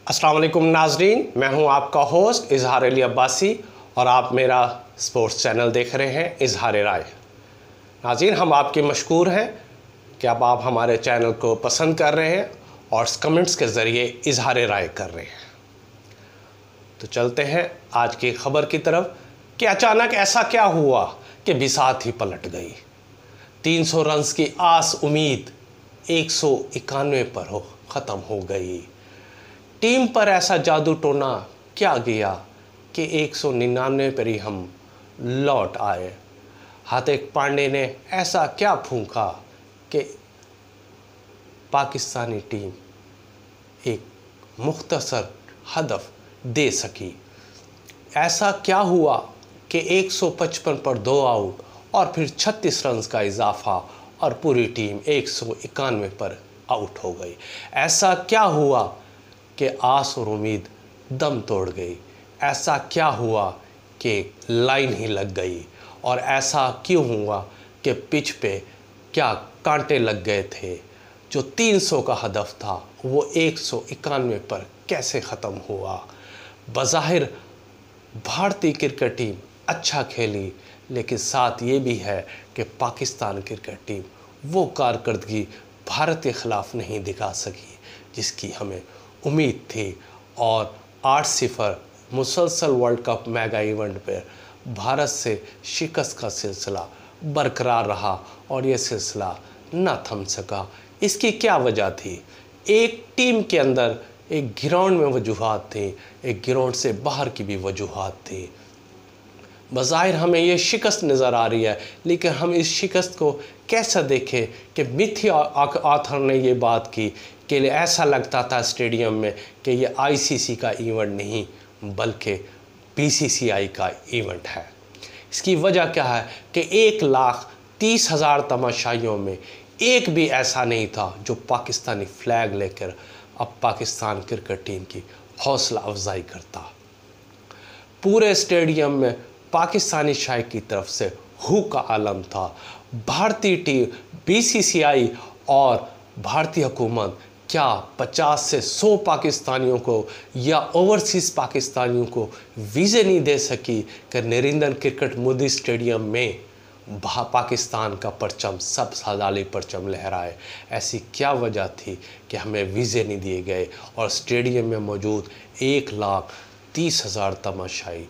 अस्सलाम वालेकुम नाजरीन, मैं हूं आपका होस्ट इजहार अली अब्बासी और आप मेरा स्पोर्ट्स चैनल देख रहे हैं इजहार राय। नाज़रीन, हम आपके मशकूर हैं कि अब आप हमारे चैनल को पसंद कर रहे हैं और कमेंट्स के ज़रिए इजहार राय कर रहे हैं। तो चलते हैं आज की ख़बर की तरफ कि अचानक ऐसा क्या हुआ कि बिसात ही पलट गई। 300 रन्स की आस उम्मीद 191 पर ख़त्म हो गई। टीम पर ऐसा जादू टोना क्या गया कि 199 पर ही हम लौट आए। हार्दिक पांड्या ने ऐसा क्या फूंका कि पाकिस्तानी टीम एक मुख्तसर हदफ दे सकी। ऐसा क्या हुआ कि 155 पर 2 आउट और फिर 36 रन्स का इजाफा और पूरी टीम 191 पर आउट हो गई। ऐसा क्या हुआ कि आस और उम्मीद दम तोड़ गई। ऐसा क्या हुआ कि लाइन ही लग गई। और ऐसा क्यों हुआ कि पिच पे क्या कांटे लग गए थे। जो 300 का हदफ था वो 191 पर कैसे ख़त्म हुआ। बज़ाहिर भारतीय क्रिकेट टीम अच्छा खेली, लेकिन साथ ये भी है कि पाकिस्तान क्रिकेट टीम वो कारकर्दगी भारत के ख़िलाफ़ नहीं दिखा सकी जिसकी हमें उम्मीद थी। और 8-0 मुसलसल वर्ल्ड कप मेगा इवेंट पर भारत से शिकस्त का सिलसिला बरकरार रहा और ये सिलसिला न थम सका। इसकी क्या वजह थी? एक टीम के अंदर एक ग्राउंड में वजूहात थी, एक ग्राउंड से बाहर की भी वजूहात थी। बज़ाहिर हमें ये शिकस्त नज़र आ रही है, लेकिन हम इस शिकस्त को कैसा देखें कि मिथी आथर ने ये बात की कि ऐसा लगता था स्टेडियम में कि ये आईसीसी का इवेंट नहीं बल्कि बीसीसीआई का इवेंट है। इसकी वजह क्या है कि 1,30,000 तमाशाइयों में एक भी ऐसा नहीं था जो पाकिस्तानी फ्लैग लेकर अब पाकिस्तान क्रिकेट टीम की हौसला अफजाई करता। पूरे स्टेडियम में पाकिस्तानी शाही की तरफ से हू का आलम था। भारतीय टीम, बीसीसीआई और भारतीय हुकूमत क्या 50 से 100 पाकिस्तानियों को या ओवरसीज़ पाकिस्तानियों को वीज़े नहीं दे सकी कि नरेंद्र क्रिकेट मोदी स्टेडियम में पाकिस्तान का परचम, सब सादाली परचम लहराए। ऐसी क्या वजह थी कि हमें वीज़े नहीं दिए गए और स्टेडियम में मौजूद 1,30,000 तमाशाई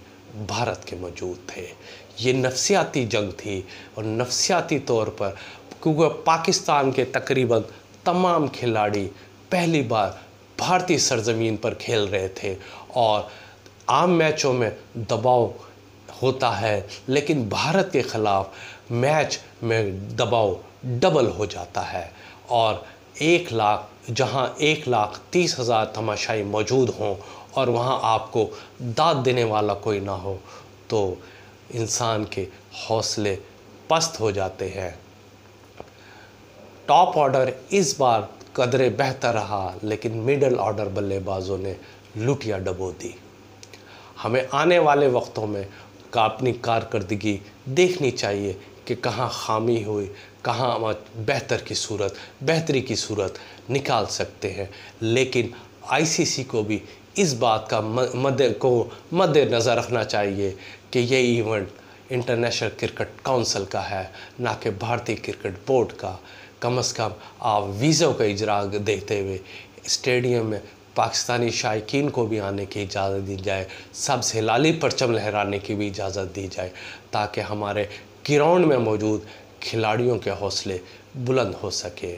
भारत के मौजूद थे। ये नफसियाती जंग थी और नफसियाती तौर पर क्योंकि पाकिस्तान के तकरीबन तमाम खिलाड़ी पहली बार भारतीय सरजमीन पर खेल रहे थे और आम मैचों में दबाव होता है, लेकिन भारत के ख़िलाफ़ मैच में दबाव डबल हो जाता है। और 1,30,000 तमाशाई मौजूद हों और वहाँ आपको दाद देने वाला कोई ना हो तो इंसान के हौसले पस्त हो जाते हैं। टॉप ऑर्डर इस बार कदरे बेहतर रहा, लेकिन मिडल ऑर्डर बल्लेबाजों ने लुटिया डबो दी। हमें आने वाले वक्तों में अपनी कारकर्दगी देखनी चाहिए कि कहाँ खामी हुई, कहाँ बेहतरी की सूरत निकाल सकते हैं। लेकिन आईसीसी को भी इस बात का मद्देनज़र रखना चाहिए कि ये इवेंट इंटरनेशनल क्रिकेट काउंसिल का है, ना कि भारतीय क्रिकेट बोर्ड का। कम से कम आप वीज़ों का इजरा देते हुए स्टेडियम में पाकिस्तानी शायकीन को भी आने की इजाज़त दी जाए, सबसे लाली परचम लहराने की भी इजाज़त दी जाए, ताकि हमारे ग्राउंड में मौजूद खिलाड़ियों के हौसले बुलंद हो सके।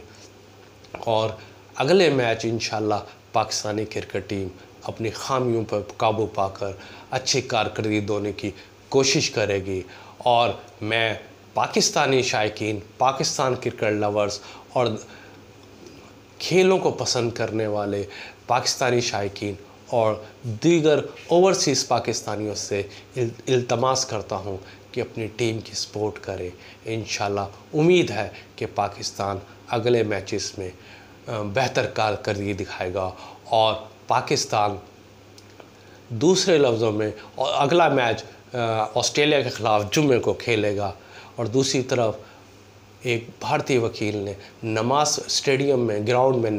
और अगले मैच इंशाल्लाह पाकिस्तानी क्रिकेट टीम अपनी खामियों पर काबू पाकर अच्छी कारकर्दगी देने की कोशिश करेगी। और मैं पाकिस्तानी शायकीन, पाकिस्तान क्रिकेट लवर्स और खेलों को पसंद करने वाले पाकिस्तानी शायकीन और दीगर ओवरसीज़ पाकिस्तानियों से इल्तमास करता हूँ कि अपनी टीम की सपोर्ट करें। इंशाल्लाह उम्मीद है कि पाकिस्तान अगले मैचेस में बेहतर कारकर्दगी दिखाएगा और पाकिस्तान दूसरे लफ्ज़ों में और अगला मैच ऑस्ट्रेलिया के ख़िलाफ़ जुम्मे को खेलेगा। और दूसरी तरफ एक भारतीय वकील ने नमाज स्टेडियम में ग्राउंड में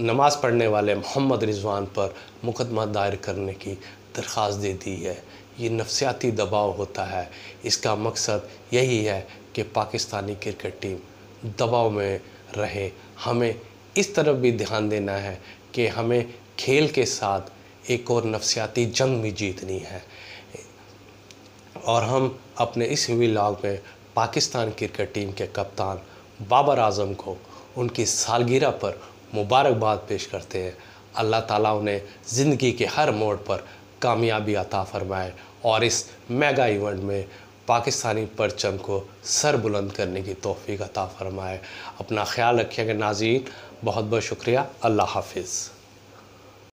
नमाज़ पढ़ने वाले मोहम्मद रिजवान पर मुकदमा दायर करने की दरख्वास्त दे दी है। ये नफसियाती दबाव होता है। इसका मकसद यही है कि पाकिस्तानी क्रिकेट टीम दबाव में रहे। हमें इस तरफ भी ध्यान देना है कि हमें खेल के साथ एक और नफसियाती जंग भी जीतनी है। और हम अपने इस व्लॉग में पाकिस्तान क्रिकेट टीम के कप्तान बाबर आज़म को उनकी सालगिरह पर मुबारकबाद पेश करते हैं। अल्लाह ताला उन्हें ज़िंदगी के हर मोड़ पर कामयाबी अता फरमाए और इस मेगा इवेंट में पाकिस्तानी परचम को सर बुलंद करने की तौफीक अता फरमाए। अपना ख्याल रखिएगा नाज़रीन। बहुत बहुत शुक्रिया। अल्लाह हाफिज़।